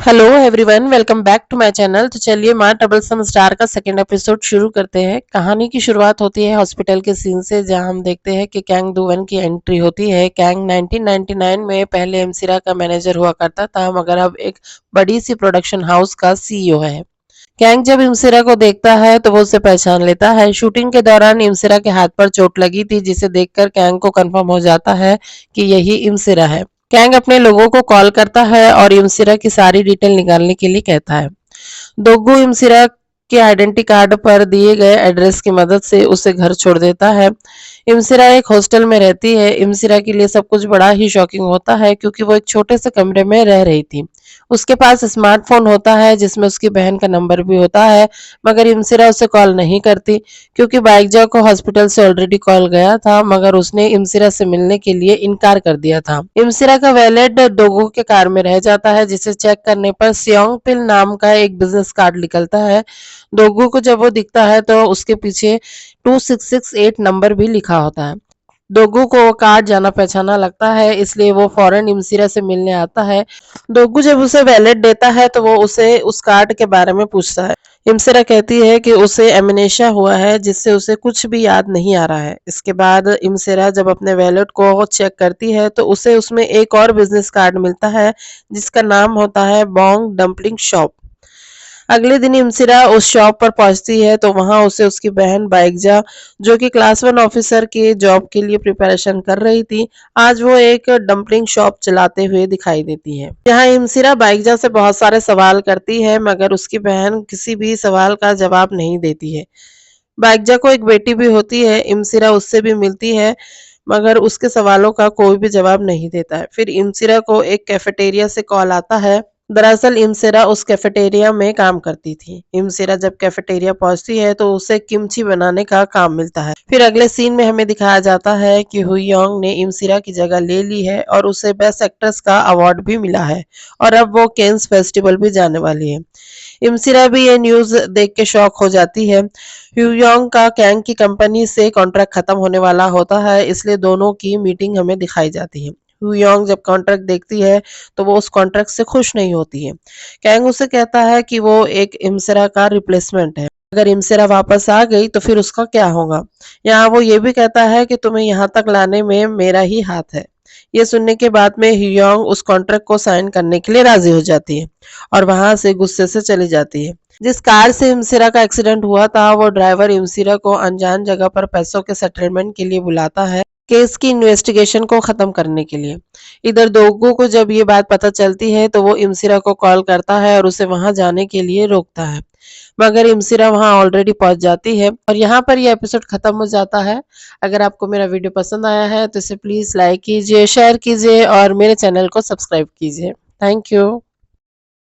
Hello everyone, welcome back to my channel. तो चलिए माँ डबल सम स्टार का सेकेंड एपिसोड शुरू करते हैं। कहानी की शुरुआत होती है हॉस्पिटल के सीन से, जहां हम देखते हैं कि कैंग दुवन की एंट्री होती है। कैंग 1999 में पहले एमसिरा का मैनेजर हुआ करता था, मगर अब एक बड़ी सी प्रोडक्शन हाउस का सीईओ है। कैंग जब इमसिरा को देखता है तो वो उसे पहचान लेता है। शूटिंग के दौरान इमसिरा के हाथ पर चोट लगी थी, जिसे देखकर कैंग को कंफर्म हो जाता है कि यही इमसिरा है। कैंग अपने लोगों को कॉल करता है और इमसिरा की सारी डिटेल निकालने के लिए कहता है। दोगू इमसिरा के आइडेंटिटी कार्ड पर दिए गए एड्रेस की मदद से उसे घर छोड़ देता है। इमसिरा एक हॉस्टल में रहती है। इमसिरा के लिए सब कुछ बड़ा ही शॉकिंग होता है, क्योंकि वो एक छोटे से कमरे में रह रही थी। उसके पास स्मार्टफोन होता है जिसमें उसकी बहन का नंबर भी होता है, मगर इमसिरा उसे कॉल नहीं करती, क्योंकि बाइकजा को हॉस्पिटल से ऑलरेडी कॉल गया था, मगर उसने इमसिरा से मिलने के लिए इनकार कर दिया था। इमसिरा का वैलेट दोगू के कार में रह जाता है, जिसे चेक करने पर सियोंग पिल नाम का एक बिजनेस कार्ड निकलता है। दोगू को जब वो दिखता है तो उसके पीछे 2668 नंबर भी लिखा होता है। दोगू को वो कार्ड जाना पहचाना लगता है, इसलिए वो फौरन इमसिरा से मिलने आता है। दोगू जब उसे वैलेट देता है तो वो उसे उस कार्ड के बारे में पूछता है। इमसिरा कहती है कि उसे एमनेशिया हुआ है, जिससे उसे कुछ भी याद नहीं आ रहा है। इसके बाद इमसिरा जब अपने वैलेट को चेक करती है तो उसे उसमें एक और बिजनेस कार्ड मिलता है, जिसका नाम होता है बोंग डम्पलिंग शॉप। अगले दिन इमसिरा उस शॉप पर पहुंचती है तो वहां उसे उसकी बहन बाइकजा, जो कि क्लास 1 ऑफिसर के जॉब के लिए प्रिपरेशन कर रही थी, आज वो एक डंपलिंग शॉप चलाते हुए दिखाई देती है। यहाँ इमसिरा बाइकजा से बहुत सारे सवाल करती है, मगर उसकी बहन किसी भी सवाल का जवाब नहीं देती है। बाइकजा को एक बेटी भी होती है। इमसिरा उससे भी मिलती है, मगर उसके सवालों का कोई भी जवाब नहीं देता है। फिर इमसिरा को एक कैफेटेरिया से कॉल आता है। दरअसल इमसिरा उस कैफेटेरिया में काम करती थी। इमसिरा जब कैफेटेरिया पहुंचती है तो उसे किमची बनाने का काम मिलता है। फिर अगले सीन में हमें दिखाया जाता है कि हुयोंग ने इमसिरा की जगह ले ली है और उसे बेस्ट एक्ट्रेस का अवार्ड भी मिला है, और अब वो केन्स फेस्टिवल भी जाने वाली है। इमसिरा भी ये न्यूज देख के शॉक हो जाती है। ह्यूयोंग का कैंग की कंपनी से कॉन्ट्रैक्ट खत्म होने वाला होता है, इसलिए दोनों की मीटिंग हमें दिखाई जाती है। ह्यूयोंग जब कॉन्ट्रैक्ट देखती है तो वो उस कॉन्ट्रैक्ट से खुश नहीं होती है। कैंग उसे कहता है कि वो एक इमसिरा का रिप्लेसमेंट है। अगर इमसिरा वापस आ गई तो फिर उसका क्या होगा। यहाँ वो ये भी कहता है कि तुम्हें यहाँ तक लाने में मेरा ही हाथ है। ये सुनने के बाद में ह्यूयोंग उस कॉन्ट्रैक्ट को साइन करने के लिए राजी हो जाती है और वहां से गुस्से से चली जाती है। जिस कार से इमसिरा का एक्सीडेंट हुआ था, वो ड्राइवर इमसिरा को अनजान जगह पर पैसों के सेटलमेंट के लिए बुलाता है, केस की इन्वेस्टिगेशन को खत्म करने के लिए। इधर दोगो को जब ये बात पता चलती है तो वो इमसिरा को कॉल करता है और उसे वहां जाने के लिए रोकता है, मगर इमसिरा वहां ऑलरेडी पहुंच जाती है। और यहाँ पर ये एपिसोड खत्म हो जाता है। अगर आपको मेरा वीडियो पसंद आया है तो इसे प्लीज लाइक कीजिए, शेयर कीजिए और मेरे चैनल को सब्सक्राइब कीजिए। Thank you.